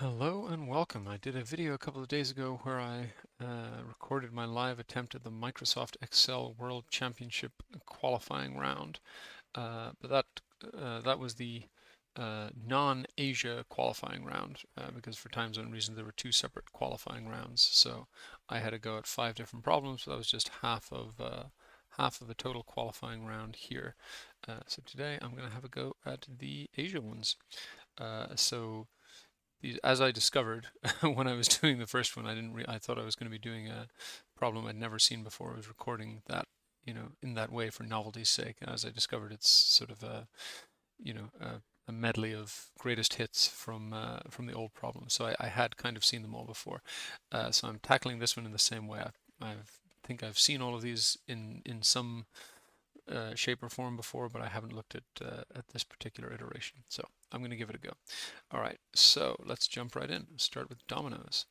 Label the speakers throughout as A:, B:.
A: Hello and welcome. I did a video a couple of days ago where I recorded my live attempt at the Microsoft Excel World Championship qualifying round. But that was the non-Asia qualifying round because for time zone reasons there were two separate qualifying rounds. So I had to go at 5 different problems. So that was just half of a total qualifying round here. So today I'm going to have a go at the Asia ones. So as I discovered when I was doing the first one, I thought I was going to be doing a problem I'd never seen before. I was recording that, in that way for novelty's sake. And as I discovered, it's sort of a medley of greatest hits from the old problems. So I had kind of seen them all before. So I'm tackling this one in the same way. I think I've seen all of these in some shape or form before, but I haven't looked at this particular iteration. So I'm going to give it a go. All right, so let's jump right in. Start with dominoes.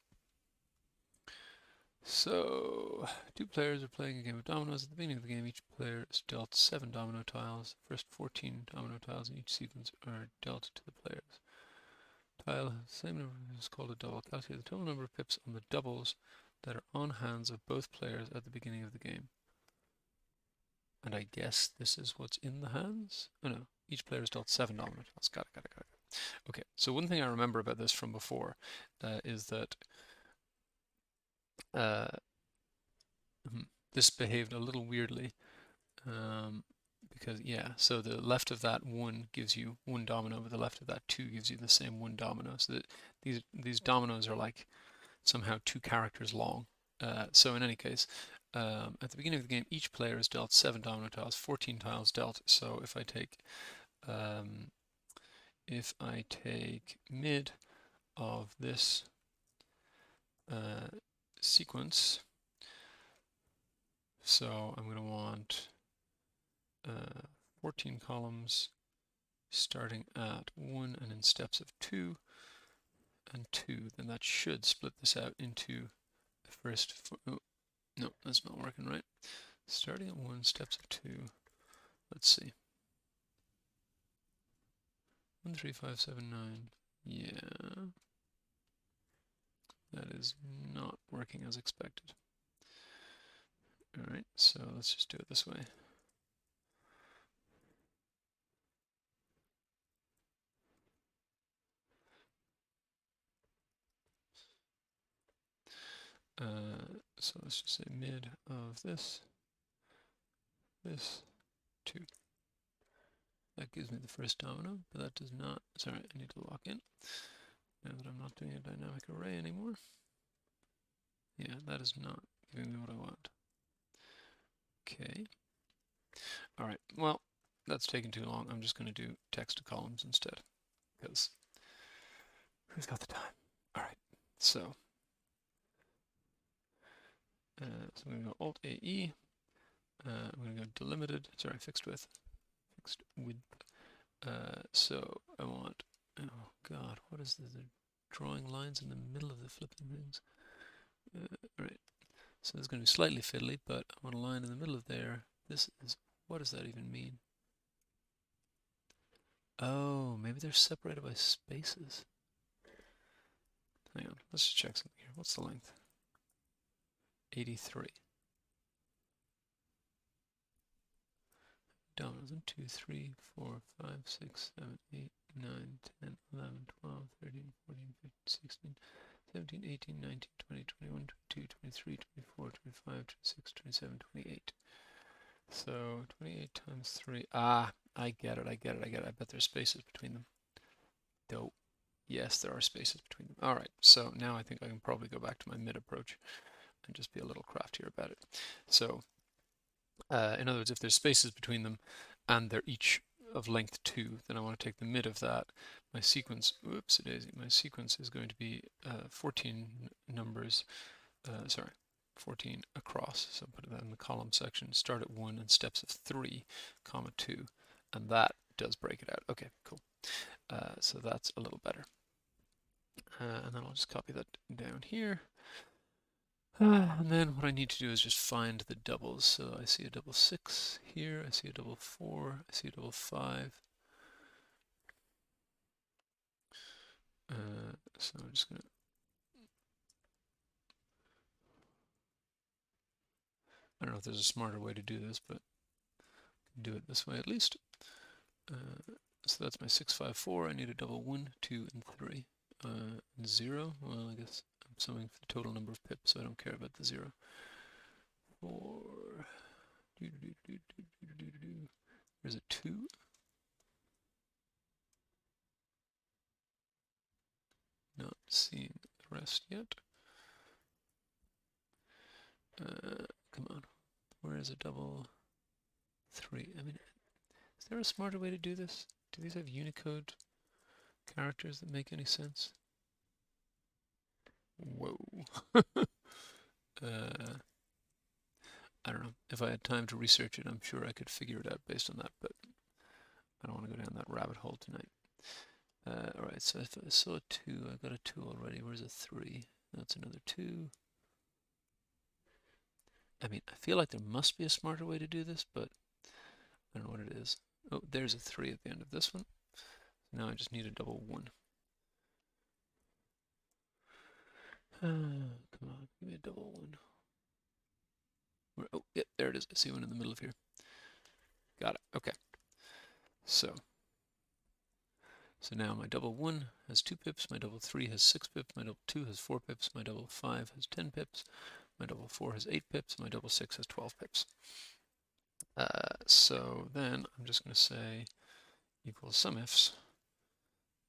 A: So, two players are playing a game of dominoes. At the beginning of the game, each player is dealt 7 domino tiles. The first 14 domino tiles in each sequence are dealt to the players. Tile has the same number is called a double. Calculate the total number of pips on the doubles that are on hands of both players at the beginning of the game. And I guess this is what's in the hands? Oh no, each player is dealt 7 domino tiles. Got it. Okay, so one thing I remember about this from before is that uh, this behaved a little weirdly because, yeah, so the left of that 1 gives you 1 domino, but the left of that 2 gives you the same 1 domino. So that these dominoes are like somehow 2 characters long. So in any case, at the beginning of the game, each player is dealt 7 domino tiles, 14 tiles dealt. So if I take mid of this sequence, so I'm going to want 14 columns starting at 1 and in steps of 2 and 2, then that should split this out into the first, oh, no, that's not working right. Starting at 1, steps of 2, let's see. 1, 3, 5, 7, 9, yeah. That is not working as expected. Alright, so let's just do it this way. So let's just say mid of this, 2. That gives me the first domino, but that does not, sorry, I need to lock in now that I'm not doing a dynamic array anymore. Yeah, that is not giving me what I want. Okay. All right, well, that's taking too long. I'm just going to do text to columns instead, because who's got the time? All right, so I'm going to go Alt AE. I'm going to go delimited, sorry, fixed width. So I want, oh God, what is this? They're drawing lines in the middle of the flipping things. All right, so it's going to be slightly fiddly, but I want a line in the middle of there. This is, what does that even mean? Oh, maybe they're separated by spaces. Hang on, let's just check something here. What's the length? 83. Dominoes. 1, 2, 3, 4, 5, 6, 7, 8, 9, 10, 11, 12, 13, 14, 15, 16, 17, 18, 19, 20, 21, 22, 23, 24, 25, 26, 27, 28. So 28 times 3. Ah, I get it. I bet there's spaces between them. Dope. Yes, there are spaces between them. All right, so now I think I can probably go back to my mid approach and just be a little craftier about it. So, in other words, if there's spaces between them and they're each of length 2, then I want to take the mid of that. My sequence, whoops, my sequence is going to be 14 numbers, 14 across. So put that in the column section, start at 1 and steps of 3, comma 2, and that does break it out. Okay, cool. So that's a little better. And then I'll just copy that down here. And then what I need to do is just find the doubles. So I see a double 6 here, I see a double 4, I see a double 5. So I'm just going to... I don't know if there's a smarter way to do this, but do it this way at least. So that's my 654. I need a double 1, 2, and 3. 0. Well, I guess I'm summing for the total number of pips, so I don't care about the 0. 4. There's a 2. Not seeing the rest yet. Come on. Where is a double 3? I mean, is there a smarter way to do this? Do these have Unicode characters that make any sense? Whoa. I don't know. If I had time to research it, I'm sure I could figure it out based on that, but I don't want to go down that rabbit hole tonight. Alright, so if I saw a 2, I got a 2 already. Where's a 3? That's another 2. I mean, I feel like there must be a smarter way to do this, but I don't know what it is. Oh, there's a 3 at the end of this one. Now I just need a double 1. Come on, give me a double 1. Oh, yeah, there it is. I see one in the middle of here. Got it. Okay. So now my double 1 has 2 pips, my double 3 has 6 pips, my double 2 has 4 pips, my double 5 has 10 pips, my double 4 has 8 pips, my double 6 has 12 pips. So then I'm just going to say equals sum ifs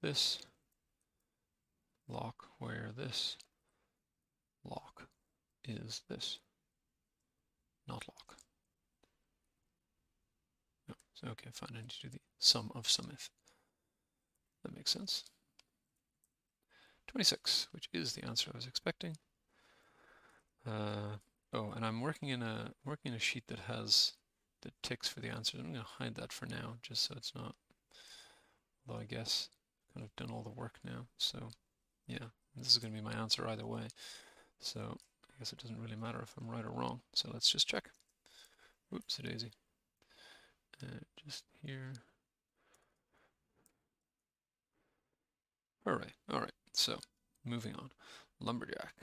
A: this lock where this lock is this, not lock. No, so okay, fine, I need to do the sum of sum if. That makes sense. 26, which is the answer I was expecting. Oh, and I'm working in a sheet that has the ticks for the answers. I'm going to hide that for now, just so it's not. Although I guess I've kind of done all the work now. So yeah, this is going to be my answer either way. So I guess it doesn't really matter if I'm right or wrong. So let's just check. Whoops, a daisy. Just here. All right. So moving on. Lumberjack.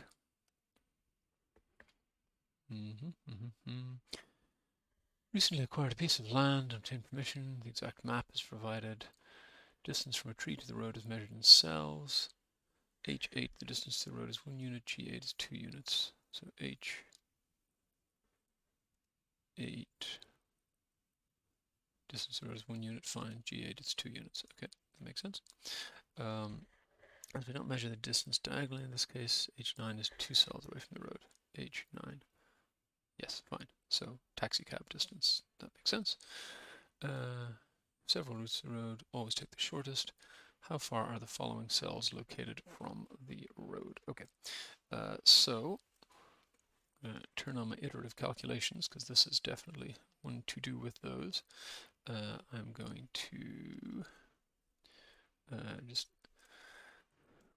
A: Recently acquired a piece of land, obtained permission. The exact map is provided. Distance from a tree to the road is measured in cells. H8, the distance to the road is 1 unit. G8 is 2 units. So H8, distance to the road is 1 unit. Fine. G8 is 2 units. Okay, that makes sense. As we don't measure the distance diagonally in this case, H9 is 2 cells away from the road. H9. Yes, fine. So taxi cab distance. That makes sense. Several routes to the road. Always take the shortest. How far are the following cells located from the road? Okay. So turn on my iterative calculations because this is definitely one to do with those. I'm going to just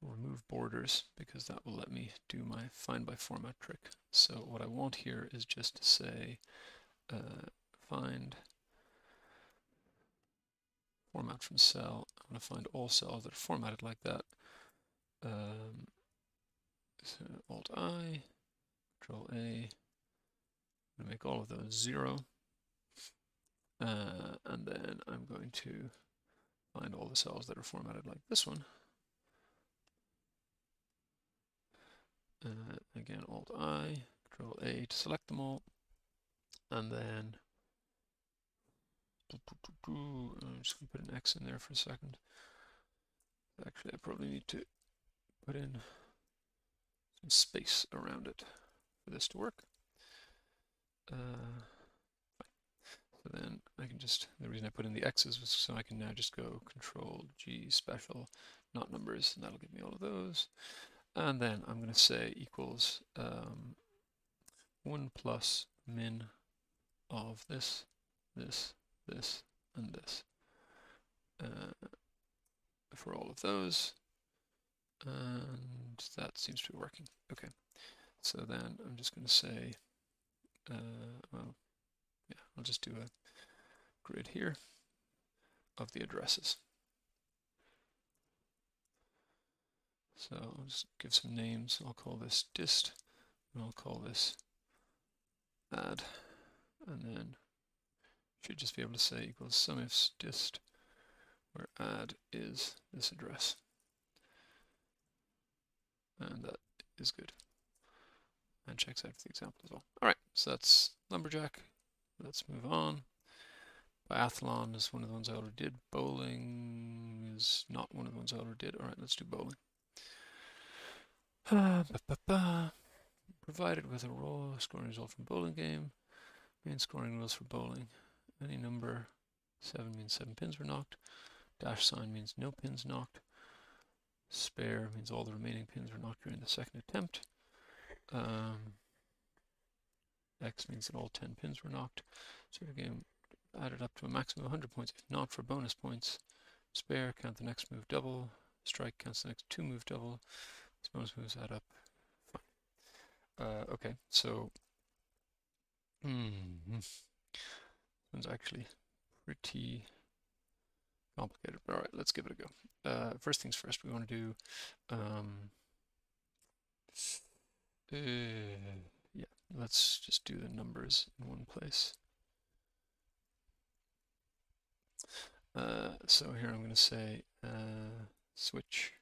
A: remove borders because that will let me do my find by format trick. So what I want here is just to say find format from cell. I'm going to find all cells that are formatted like that. So Alt I, Control A. I'm going to make all of those 0. And then I'm going to find all the cells that are formatted like this one. Again, Alt I, Control A to select them all, and then I'm just going to put an X in there for a second. Actually, I probably need to put in some space around it for this to work. So then I can just, the reason I put in the X's was so I can now just go Control G special, not numbers, and that'll give me all of those. And then I'm going to say equals 1 plus min of this, this, this, and this for all of those. And that seems to be working. Okay, so then I'm just going to say, well, yeah, I'll just do a grid here of the addresses. So I'll just give some names. I'll call this dist, and I'll call this add, and then should just be able to say equals sumifs dist, where add is this address. And that is good. And checks out the example as well. All right, so that's Lumberjack. Let's move on. Biathlon is one of the ones I already did. Bowling is not one of the ones I already did. All right, let's do bowling. Provided with a raw scoring result from bowling game. Main scoring rules for bowling. Any number 7 means 7 pins were knocked. Dash sign means no pins knocked. Spare means all the remaining pins were knocked during the second attempt. X means that all 10 pins were knocked. So the game added up to a maximum of 100 points. If not, for bonus points. Spare, count the next move double. Strike counts the next 2 move double. These bonus moves add up. Fine. Okay, so this one's actually pretty complicated. But all right, let's give it a go. First things first, we want to do yeah, let's just do the numbers in one place. So here I'm going to say switch.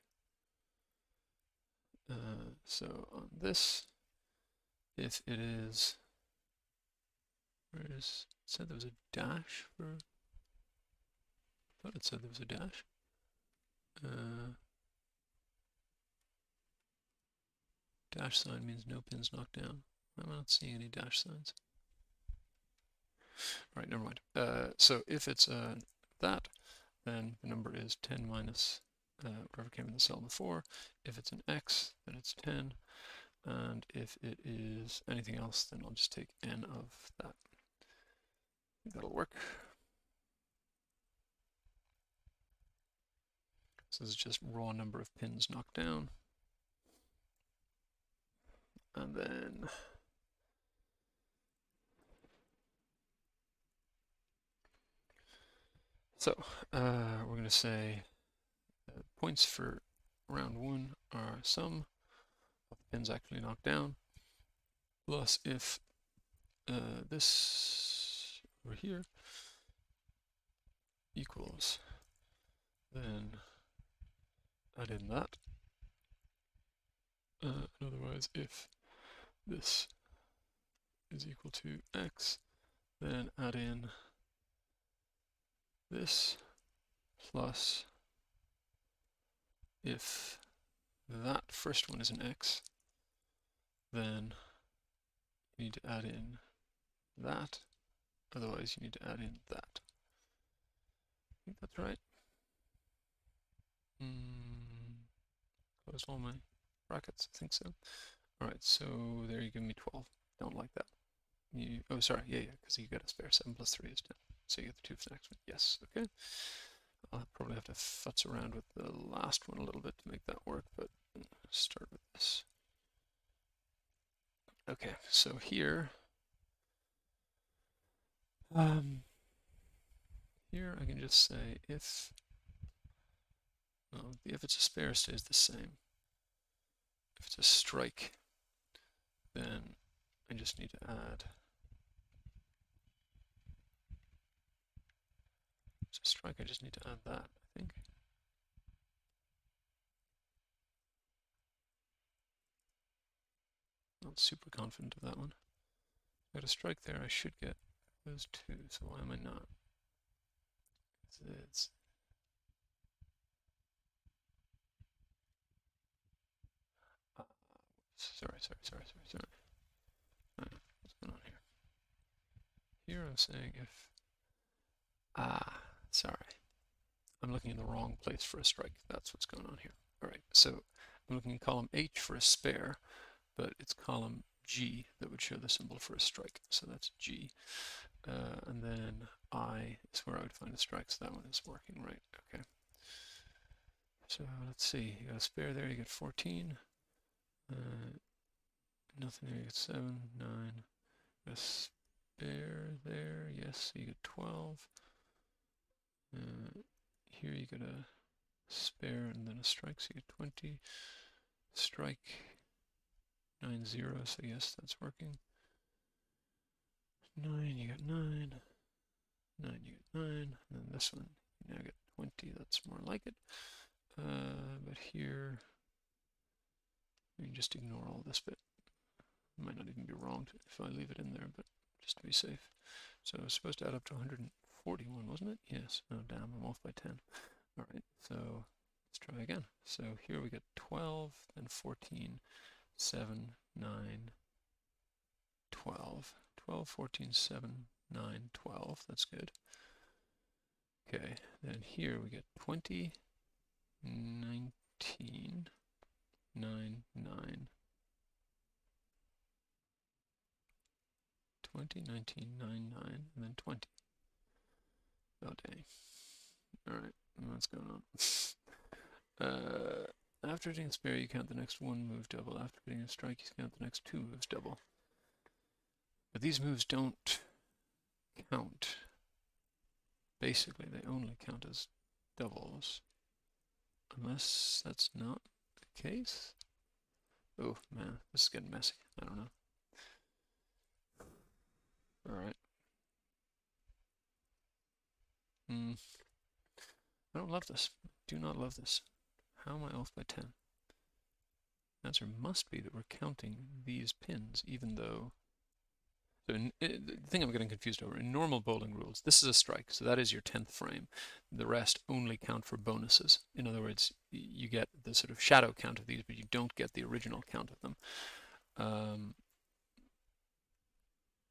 A: So on this, if it is, where is, it said there was a dash for, I thought it said there was a dash. Dash sign means no pins knocked down. I'm not seeing any dash signs. All right, never mind. So if it's that, then the number is 10 minus whatever came in the cell before. If it's an X, then it's 10. And if it is anything else, then I'll just take n of that. I think that'll work. So this is just raw number of pins knocked down. And then so we're going to say points for round 1 are sum of the pins actually knocked down, plus if this over here equals, then add in that. And otherwise, if this is equal to X, then add in this, plus if that first one is an X, then you need to add in that, otherwise you need to add in that. I think that's right. Close all my brackets, I think so. All right, so there you give me 12. Don't like that. Oh, sorry, yeah, because you get a spare. 7 plus 3 is 10. So you get the 2 for the next one. Yes, okay. I'll probably have to futz around with the last one a little bit to make that work, but start with this. Okay, so here, here I can just say if, well, if it's a spare stays the same. If it's a strike, then I just need to add. If it's a strike, I just need to add that, I think. Not super confident of that one. If I got a strike there, I should get those 2, so why am I not? It's sorry. What's going on here? Here I'm saying if, sorry. I'm looking in the wrong place for a strike. That's what's going on here. All right, so I'm looking in column H for a spare, but it's column G that would show the symbol for a strike. So that's G. And then I is where I would find a strike, so that one is working right. Okay. So let's see, you got a spare there, you get 14. Nothing there, you get 7, 9. A spare there, yes, so you get 12. Here you get a spare and then a strike, so you get 20. strike 9-0, so yes, that's working. 9, you got 9. 9, you get 9. And then this one, you now get 20. That's more like it. But here, we can just ignore all this bit. It might not even be wrong if I leave it in there, but just to be safe. So it's supposed to add up to 141, wasn't it? Yes. Oh, damn, I'm off by 10. All right, so let's try again. So here we get 12, then 14, 7, 9, 12. 12, 14, 7, 9, 12. That's good. Okay, then here we get 20, 19, 9, 9. 20, 19, 9, 9, and then 20. Oh, dang. Alright, what's going on? After hitting a spare, you count the next one move double. After hitting a strike, you count the next two moves double. But these moves don't count. Basically, they only count as doubles. Unless that's not the case. Oh, man, this is getting messy. I don't know. Alright. I don't love this. Do not love this. How am I off by 10? The answer must be that we're counting these pins, even though... So the thing I'm getting confused over, in normal bowling rules, this is a strike, so that is your 10th frame. The rest only count for bonuses. In other words, you get the sort of shadow count of these, but you don't get the original count of them.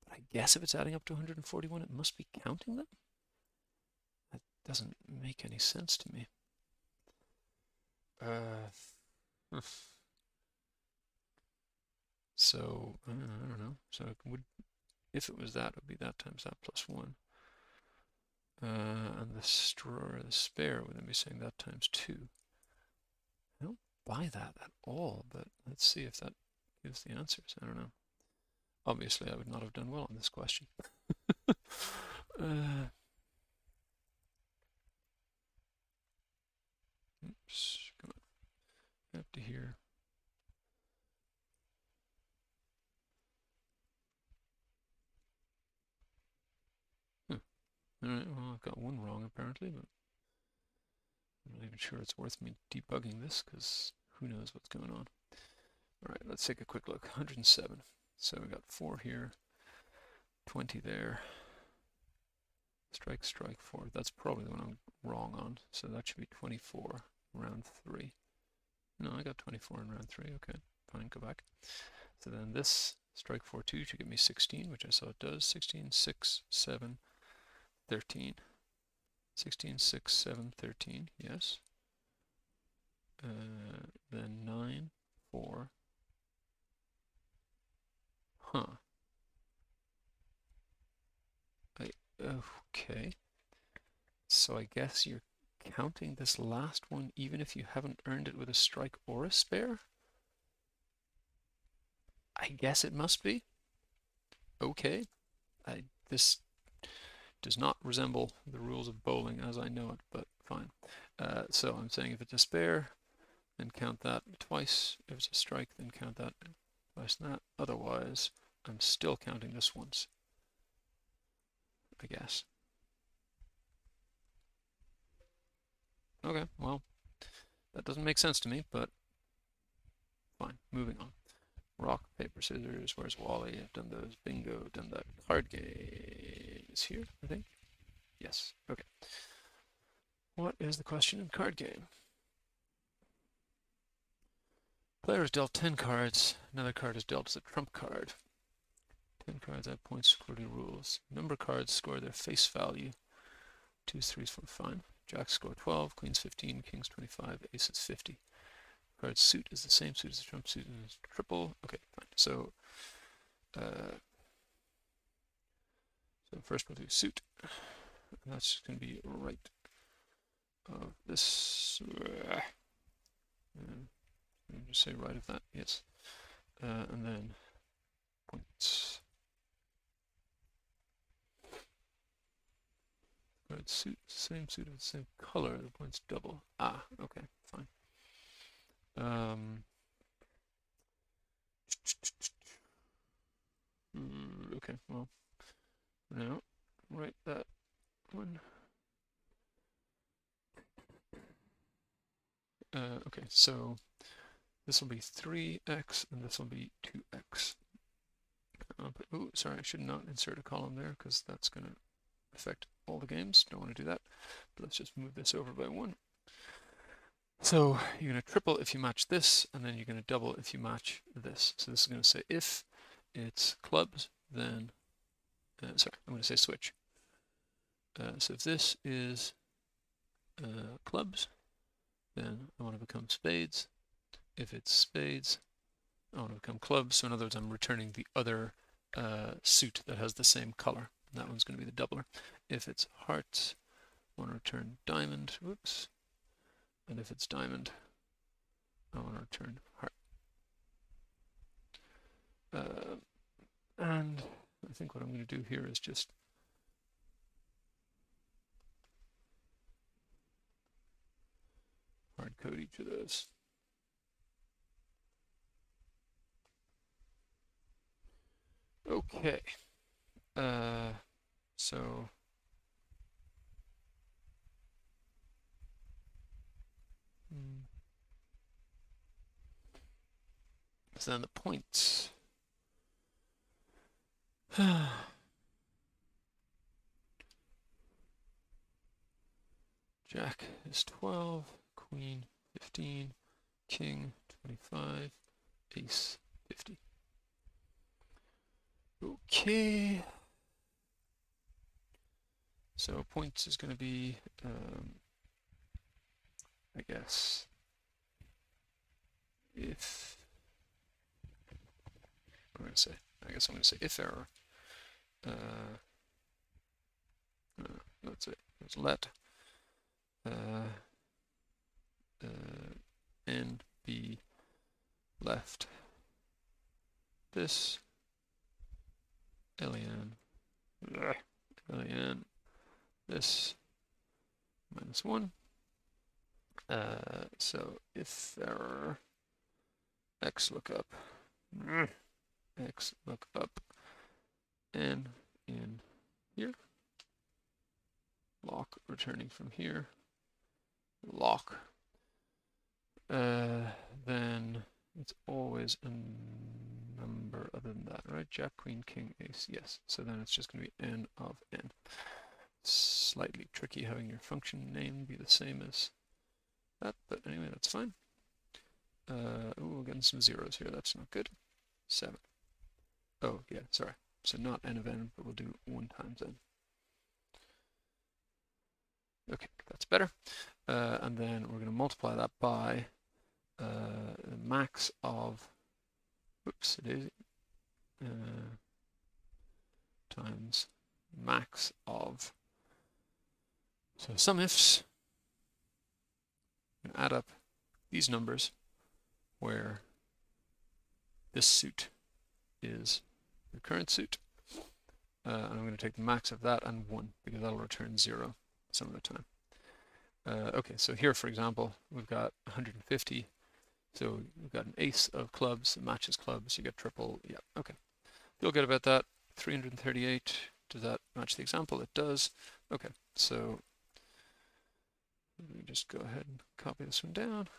A: But I guess if it's adding up to 141, it must be counting them? That doesn't make any sense to me. So, I don't know. So it would, if it was that, it would be that times that plus 1. And the spare would then be saying that times 2. I don't buy that at all, but let's see if that gives the answers. I don't know. Obviously, I would not have done well on this question. Oops, come on. Up to here. Alright, well, I've got one wrong apparently, but I'm not even sure it's worth me debugging this, because who knows what's going on. Alright, let's take a quick look. 107. So we got 4 here, 20 there. Strike, strike, 4. That's probably the one I'm wrong on, so that should be 24, round 3. No, I got 24 in round 3, okay, fine, go back. So then this strike 4, 2 should give me 16, which I saw it does. 16, 6, 7, 13. 16, 6, 7, 13, yes. Then 9, 4. Huh. Okay. So I guess you're counting this last one even if you haven't earned it with a strike or a spare? I guess it must be. Okay. This does not resemble the rules of bowling as I know it, but fine. So I'm saying if it's a spare, then count that twice. If it's a strike, then count that twice and that. Otherwise, I'm still counting this once, I guess. Okay, well, that doesn't make sense to me, but fine. Moving on. Rock, paper, scissors. Where's Wally? I've done those. Bingo. Done that. Card game is here, I think. Yes. Okay. What is the question in card game? Player is dealt 10 cards. Another card is dealt as a trump card. 10 cards add points according to rules. Number cards score their face value. 2s, 3s, 4, fine. Jacks score 12, Queens 15, Kings 25, Aces 50. Card suit is the same suit as the trump suit and triple. Okay, fine. So first we'll do suit. And that's going to be right of this. And just say right of that, yes. And then points. Card suit, same suit of the same color. The points double. Ah, okay, fine. Okay, well, now write that one. Okay, so this will be 3x and this will be 2x. Oh, sorry, I should not insert a column there because that's going to affect all the games. Don't want to do that. But let's just move this over by 1. So you're going to triple if you match this, and then you're going to double if you match this. So this is going to say if it's clubs, then, sorry, I'm going to say switch. So if this is clubs, then I want to become spades. If it's spades, I want to become clubs. So in other words, I'm returning the other suit that has the same color. And that one's going to be the doubler. If it's hearts, I want to return diamond. Whoops. And if it's diamond, I want to return heart. And I think what I'm going to do here is just hard code each of those. Okay. So then the points. Jack is 12, queen 15, king 25, ace 50. Okay. So points is going to be, I guess, if, I'm going to say, I guess I'm going to say if error. Let's say, let's let n be left this len this -1. So if error x lookup n in here, lock returning from here, lock, then it's always a number other than that, right? Jack, queen, king, ace, yes. So then it's just going to be n of n. Slightly tricky having your function name be the same as that, but anyway, that's fine. Ooh, we're getting some zeros here. That's not good. 7. Oh, yeah, sorry. So not n of n, but we'll do 1 times n. Okay, that's better. And then we're going to multiply that by the max of, whoops, it is, times max of, so some ifs, add up these numbers where this suit is the current suit, and I'm going to take the max of that and 1 because that'll return 0 some of the time. Okay, so here, for example, we've got 150. So we've got an ace of clubs, it matches clubs, you get triple. Yeah, okay. Feel good about that. 338, does that match the example? It does. Okay, so let me just go ahead and copy this one down.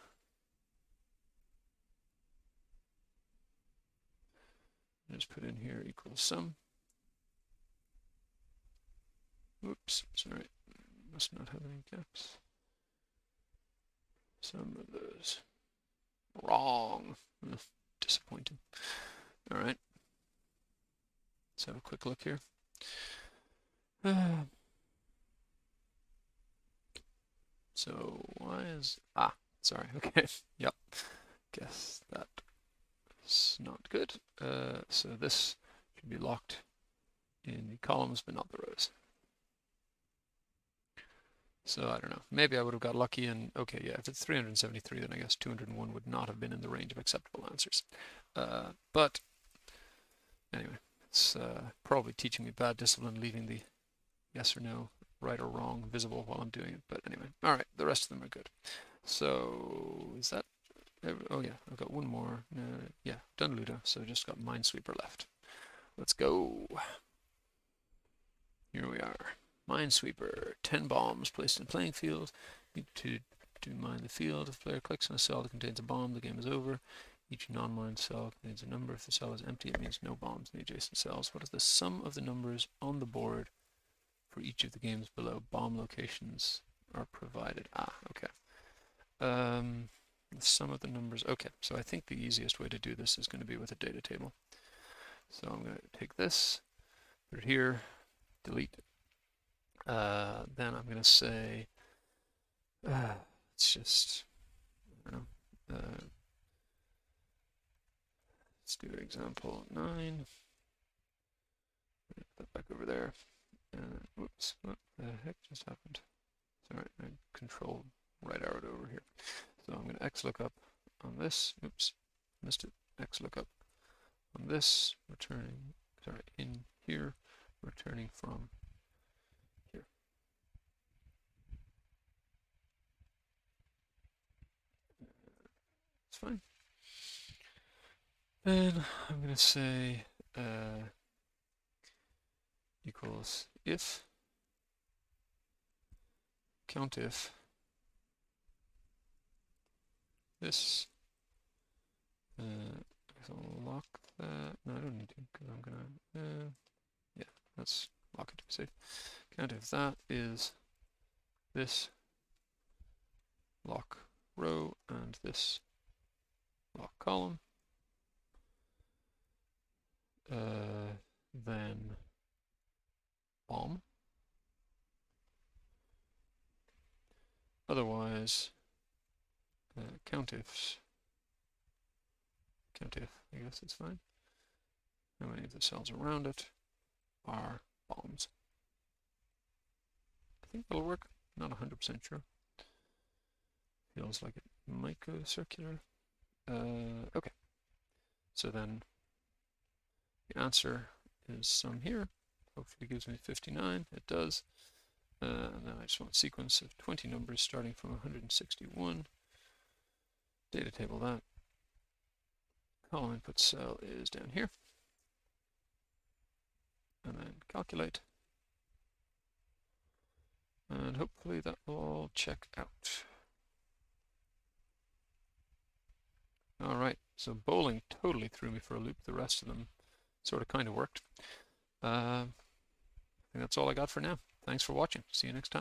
A: Just put in here equals sum. Oops, sorry, must not have any gaps. Some of those. Wrong. Disappointing. All right. Let's have a quick look here. So why is, sorry, okay, yep, guess that's not good. So this should be locked in the columns but not the rows. So I don't know, maybe I would have got lucky and, okay, yeah, if it's 373, then I guess 201 would not have been in the range of acceptable answers. But anyway, it's probably teaching me bad discipline, leaving the yes or no, right or wrong, visible while I'm doing it. But anyway, all right, the rest of them are good. So is that, oh yeah, I've got one more. Yeah, done Ludo, so just got Minesweeper left. Let's go. Here we are. Minesweeper. 10 bombs placed in the playing field. Need to mine the field. If the player clicks on a cell that contains a bomb, the game is over. Each non-mined cell contains a number. If the cell is empty, it means no bombs in the adjacent cells. What is the sum of the numbers on the board for each of the games below? Bomb locations are provided. Okay. The sum of the numbers. Okay, so I think the easiest way to do this is going to be with a data table. So I'm going to take this, put it here, delete. Then I'm going to say, let's just, I don't know, let's do example 9. Put that back over there. Whoops, what the heck just happened? Sorry, I control right arrowed over here. So I'm going to XLOOKUP on this. Oops, missed it. XLOOKUP on this, returning, sorry, in here, returning from here. It's fine. Then I'm going to say equals if, COUNTIF, this, I'll lock that. No, I don't need to, because I'm gonna, yeah, let's lock it to be safe. COUNTIF that is this lock row and this lock column. Then bomb. Otherwise, COUNTIF, I guess it's fine. How many of the cells around it are bombs? I think that'll work. Not 100% sure. Feels like it might go circular. Okay. So then the answer is some here. Hopefully it gives me 59. It does. And then I just want a sequence of 20 numbers starting from 161. Data table that. Column input cell is down here. And then calculate. And hopefully that will all check out. All right, so bowling totally threw me for a loop. The rest of them sort of kind of worked. I think that's all I got for now. Thanks for watching. See you next time.